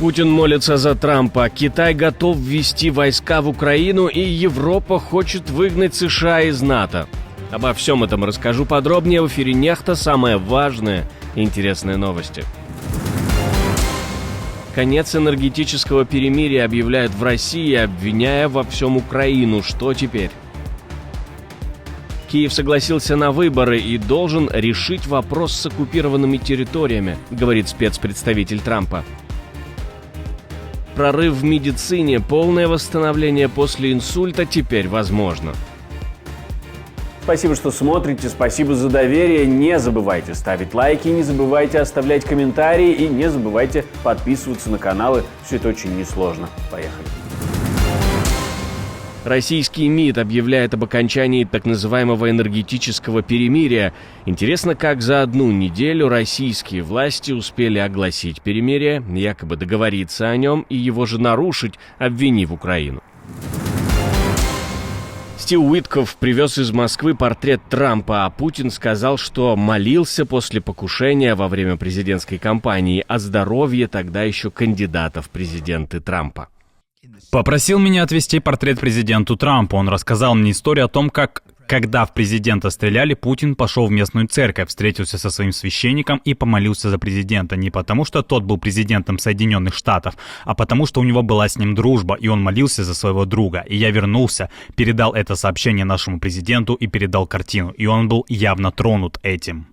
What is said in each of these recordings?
Путин молится за Трампа, Китай готов ввести войска в Украину и Европа хочет выгнать США из НАТО. Обо всем этом расскажу подробнее в эфире «Нехта». Самые важные и интересные новости. Конец энергетического перемирия объявляют в России, обвиняя во всем Украину. Что теперь? Киев согласился на выборы и должен решить вопрос с оккупированными территориями, говорит спецпредставитель Трампа. Прорыв в медицине, полное восстановление после инсульта теперь возможно. Спасибо, что смотрите, спасибо за доверие. Не забывайте ставить лайки, не забывайте оставлять комментарии и не забывайте подписываться на каналы. Все это очень несложно. Поехали. Российский МИД объявляет об окончании так называемого энергетического перемирия. Интересно, как за одну неделю российские власти успели огласить перемирие, якобы договориться о нем и его же нарушить, обвинив Украину. Стив Уитков привез из Москвы портрет Трампа, а Путин сказал, что молился после покушения во время президентской кампании о здоровье тогда еще кандидатов в президенты Трампа. Попросил меня отвезти портрет президенту Трампу. Он рассказал мне историю о том, как, когда в президента стреляли, Путин пошел в местную церковь, встретился со своим священником и помолился за президента. Не потому, что тот был президентом Соединенных Штатов, а потому, что у него была с ним дружба, и он молился за своего друга. И я вернулся, передал это сообщение нашему президенту и передал картину. И он был явно тронут этим.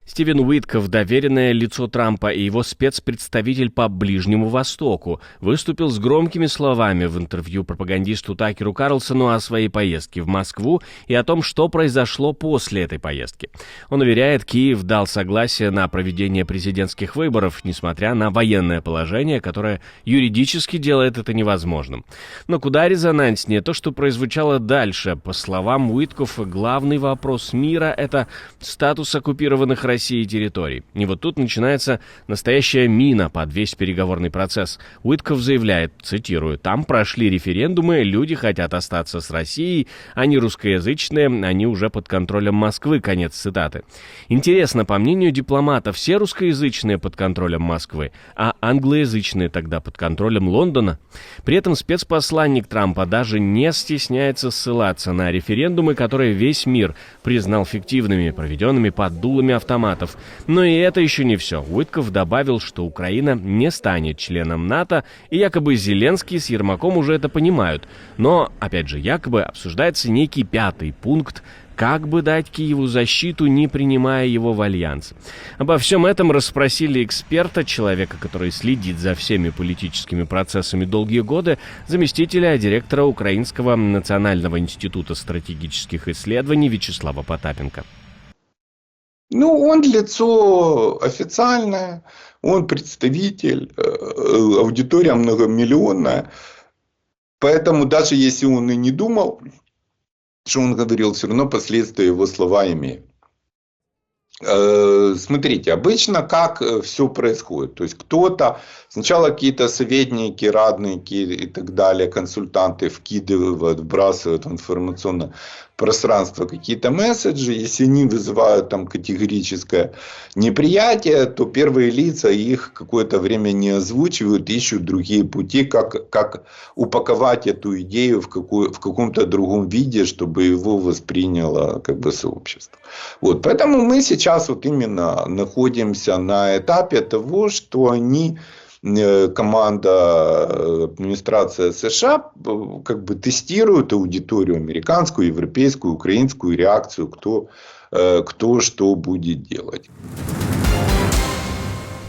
Стивен Уитков, доверенное лицо Трампа и его спецпредставитель по Ближнему Востоку, выступил с громкими словами в интервью пропагандисту Такеру Карлсону о своей поездке в Москву и о том, что произошло после этой поездки. Он уверяет, Киев дал согласие на проведение президентских выборов, несмотря на военное положение, которое юридически делает это невозможным. Но куда резонанснее то, что прозвучало дальше. По словам Уиткова, главный вопрос мира – это статус оккупированных России территорий. И вот тут начинается настоящая мина под весь переговорный процесс. Уитков заявляет, цитирую, «Там прошли референдумы, люди хотят остаться с Россией, они русскоязычные, они уже под контролем Москвы», конец цитаты. Интересно, по мнению дипломата, все русскоязычные под контролем Москвы, а англоязычные тогда под контролем Лондона? При этом спецпосланник Трампа даже не стесняется ссылаться на референдумы, которые весь мир признал фиктивными, проведенными под дулами автоматов. Но и это еще не все. Уитков добавил, что Украина не станет членом НАТО, и якобы Зеленский с Ермаком уже это понимают. Но, опять же, якобы обсуждается некий пятый пункт, как бы дать Киеву защиту, не принимая его в альянс. Обо всем этом расспросили эксперта, человека, который следит за всеми политическими процессами долгие годы, заместителя директора Украинского национального института стратегических исследований Вячеслава Потапенко. Он лицо официальное, он представитель, аудитория многомиллионная. Поэтому даже если он и не думал, что он говорил, все равно последствия его слова имеют. Смотрите, обычно как все происходит. То есть кто-то, сначала какие-то советники, радники и так далее, консультанты вкидывают, вбрасывают в информационное пространство какие-то месседжи. Если они вызывают там категорическое неприятие, то первые лица их какое-то время не озвучивают, ищут другие пути, как упаковать эту идею в каком-то другом виде, чтобы его восприняло сообщество. Поэтому мы сейчас именно находимся на этапе того, что команда администрации США тестирует аудиторию американскую, европейскую, украинскую реакцию, кто что будет делать.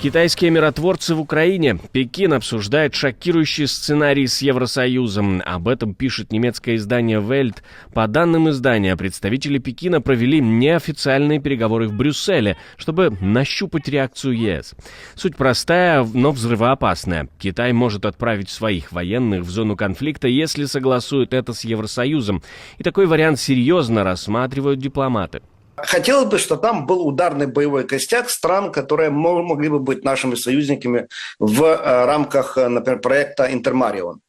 Китайские миротворцы в Украине. Пекин обсуждает шокирующий сценарий с Евросоюзом. Об этом пишет немецкое издание Welt. По данным издания, представители Пекина провели неофициальные переговоры в Брюсселе, чтобы нащупать реакцию ЕС. Суть простая, но взрывоопасная. Китай может отправить своих военных в зону конфликта, если согласует это с Евросоюзом. И такой вариант серьезно рассматривают дипломаты. Хотелось бы, чтобы там был ударный боевой костяк стран, которые могли бы быть нашими союзниками в рамках, например, проекта «Интермарион».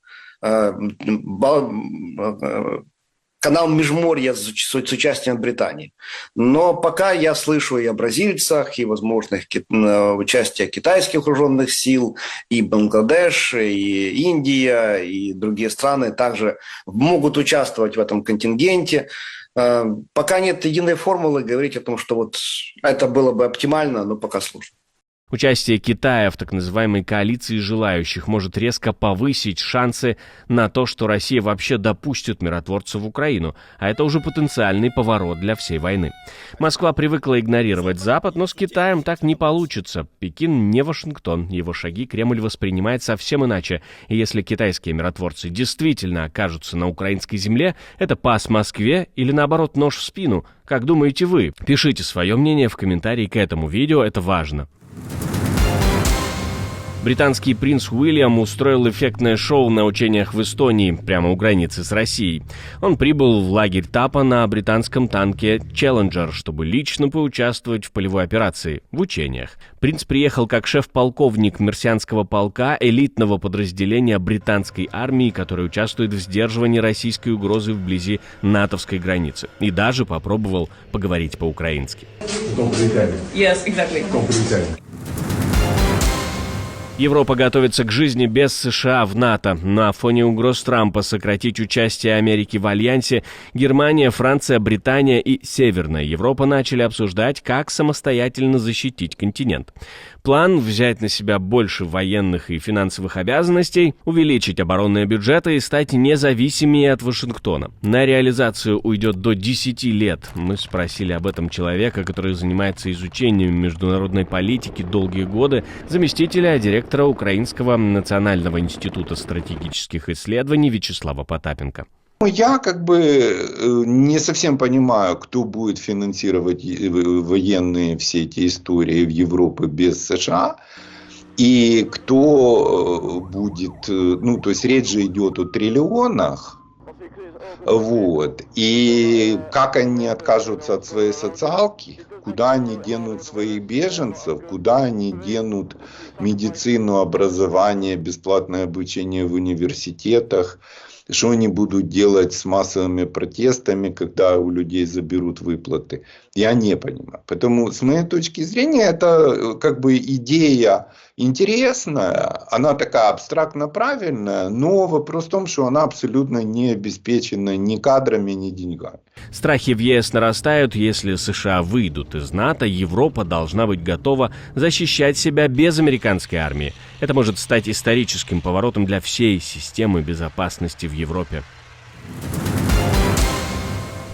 канал Межморья с участием Британии. Но пока я слышу и о бразильцах, и возможных участия китайских вооруженных сил, и Бангладеш, и Индия, и другие страны также могут участвовать в этом контингенте. Пока нет единой формулы, говорить о том, что вот это было бы оптимально, но пока сложно. Участие Китая в так называемой коалиции желающих может резко повысить шансы на то, что Россия вообще допустит миротворцев в Украину, а это уже потенциальный поворот для всей войны. Москва привыкла игнорировать Запад, но с Китаем так не получится. Пекин не Вашингтон, его шаги Кремль воспринимает совсем иначе. И если китайские миротворцы действительно окажутся на украинской земле, это пас Москве или наоборот нож в спину? Как думаете вы? Пишите свое мнение в комментарии к этому видео, это важно. Британский принц Уильям устроил эффектное шоу на учениях в Эстонии, прямо у границы с Россией. Он прибыл в лагерь Тапа на британском танке «Челленджер», чтобы лично поучаствовать в полевой операции, в учениях. Принц приехал как шеф-полковник Мерсианского полка, элитного подразделения британской армии, который участвует в сдерживании российской угрозы вблизи натовской границы. И даже попробовал поговорить по-украински. Yes, exactly. Европа готовится к жизни без США в НАТО. На фоне угроз Трампа сократить участие Америки в альянсе, Германия, Франция, Британия и Северная Европа начали обсуждать, как самостоятельно защитить континент. План взять на себя больше военных и финансовых обязанностей, увеличить оборонные бюджеты и стать независимее от Вашингтона. На реализацию уйдет до 10 лет. Мы спросили об этом человека, который занимается изучением международной политики долгие годы, заместителя директора Украинского национального института стратегических исследований Вячеслава Потапенко. Я не совсем понимаю, кто будет финансировать военные все эти истории в Европе без США. И кто будет, то есть речь же идет о триллионах. Вот. И как они откажутся от своей социалки, куда они денут своих беженцев, куда они денут медицину, образование, бесплатное обучение в университетах, что они будут делать с массовыми протестами, когда у людей заберут выплаты, я не понимаю. Поэтому, с моей точки зрения, это идея интересная, она такая абстрактно правильная, но вопрос в том, что она абсолютно не обеспечена ни кадрами, ни деньгами. Страхи в ЕС нарастают. Если США выйдут из НАТО, Европа должна быть готова защищать себя без американской армии. Это может стать историческим поворотом для всей системы безопасности в Европе.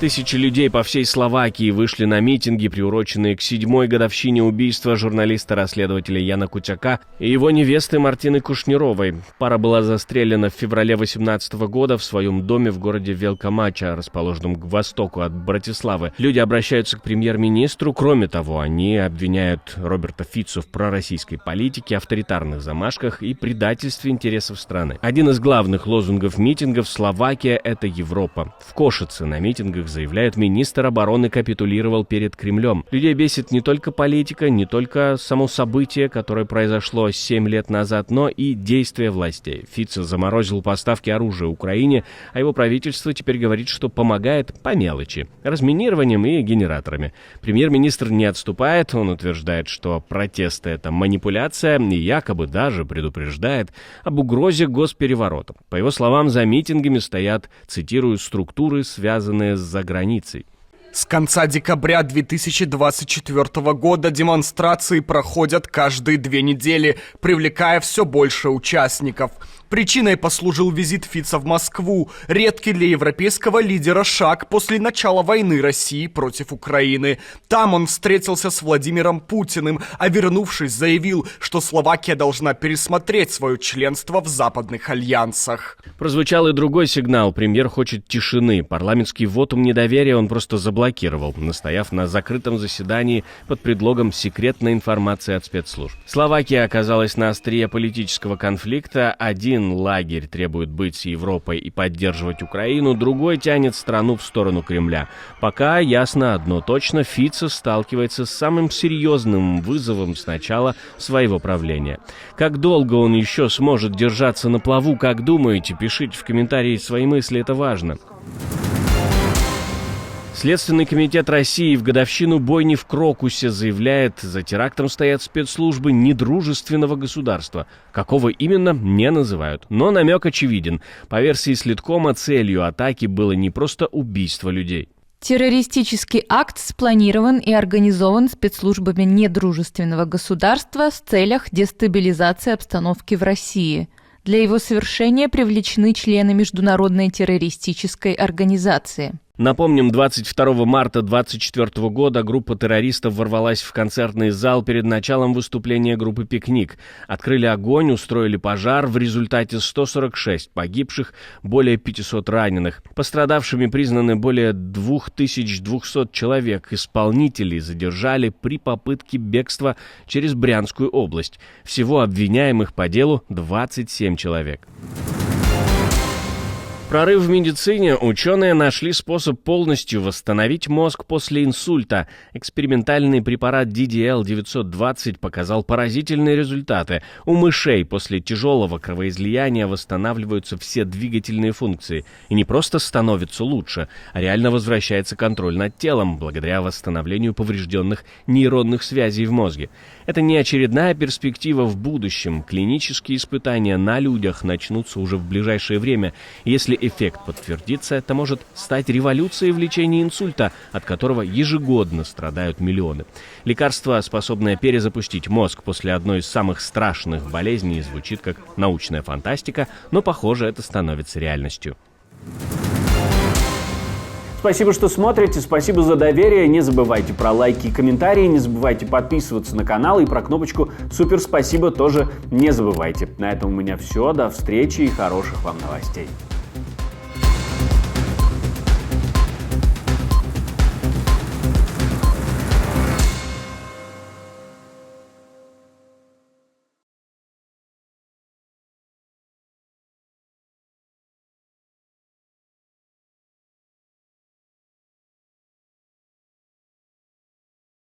Тысячи людей по всей Словакии вышли на митинги, приуроченные к 7-й годовщине убийства журналиста-расследователя Яна Кутяка и его невесты Мартины Кушнировой. Пара была застрелена в феврале 2018 года в своем доме в городе Велкомача, расположенном к востоку от Братиславы. Люди обращаются к премьер-министру. Кроме того, они обвиняют Роберта Фицо в пророссийской политике, авторитарных замашках и предательстве интересов страны. Один из главных лозунгов митингов «Словакия – это Европа». В Кошице на митингах заявляют, министр обороны капитулировал перед Кремлем. Людей бесит не только политика, не только само событие, которое произошло 7 лет назад, но и действия властей. Фицо заморозил поставки оружия Украине, а его правительство теперь говорит, что помогает по мелочи – разминированием и генераторами. Премьер-министр не отступает, он утверждает, что протесты – это манипуляция, и якобы даже предупреждает об угрозе госпереворота. По его словам, за митингами стоят, цитирую, структуры, связанные с границей. С конца декабря 2024 года демонстрации проходят каждые 2 недели, привлекая все больше участников. Причиной послужил визит Фицо в Москву, редкий для европейского лидера шаг после начала войны России против Украины. Там он встретился с Владимиром Путиным, а вернувшись, заявил, что Словакия должна пересмотреть свое членство в западных альянсах. Прозвучал и другой сигнал. Премьер хочет тишины. Парламентский вотум недоверия он просто заблокировал, настояв на закрытом заседании под предлогом секретной информации от спецслужб. Словакия оказалась на острие политического конфликта. Один лагерь требует быть с Европой и поддерживать Украину, другой тянет страну в сторону Кремля. Пока ясно одно точно: Фицо сталкивается с самым серьезным вызовом с начала своего правления. Как долго он еще сможет держаться на плаву, как думаете? Пишите в комментарии свои мысли, это важно. Следственный комитет России в годовщину бойни в Крокусе заявляет, за терактом стоят спецслужбы недружественного государства. Какого именно, не называют. Но намек очевиден. По версии Следкома, целью атаки было не просто убийство людей. Террористический акт спланирован и организован спецслужбами недружественного государства в целях дестабилизации обстановки в России. Для его совершения привлечены члены международной террористической организации. Напомним, 22 марта 2024 года группа террористов ворвалась в концертный зал перед началом выступления группы «Пикник». Открыли огонь, устроили пожар, в результате 146 погибших, более 500 раненых. Пострадавшими признаны более 2200 человек. Исполнителей задержали при попытке бегства через Брянскую область. Всего обвиняемых по делу 27 человек. Прорыв в медицине. Ученые нашли способ полностью восстановить мозг после инсульта. Экспериментальный препарат DDL-920 показал поразительные результаты. У мышей после тяжелого кровоизлияния восстанавливаются все двигательные функции. И не просто становится лучше, а реально возвращается контроль над телом, благодаря восстановлению поврежденных нейронных связей в мозге. Это не очередная перспектива в будущем. Клинические испытания на людях начнутся уже в ближайшее время. Если эффект подтвердится, это может стать революцией в лечении инсульта, от которого ежегодно страдают миллионы. Лекарство, способное перезапустить мозг после одной из самых страшных болезней, звучит как научная фантастика, но, похоже, это становится реальностью. Спасибо, что смотрите, спасибо за доверие. Не забывайте про лайки и комментарии, не забывайте подписываться на канал и про кнопочку «Супер спасибо» тоже не забывайте. На этом у меня все. До встречи и хороших вам новостей.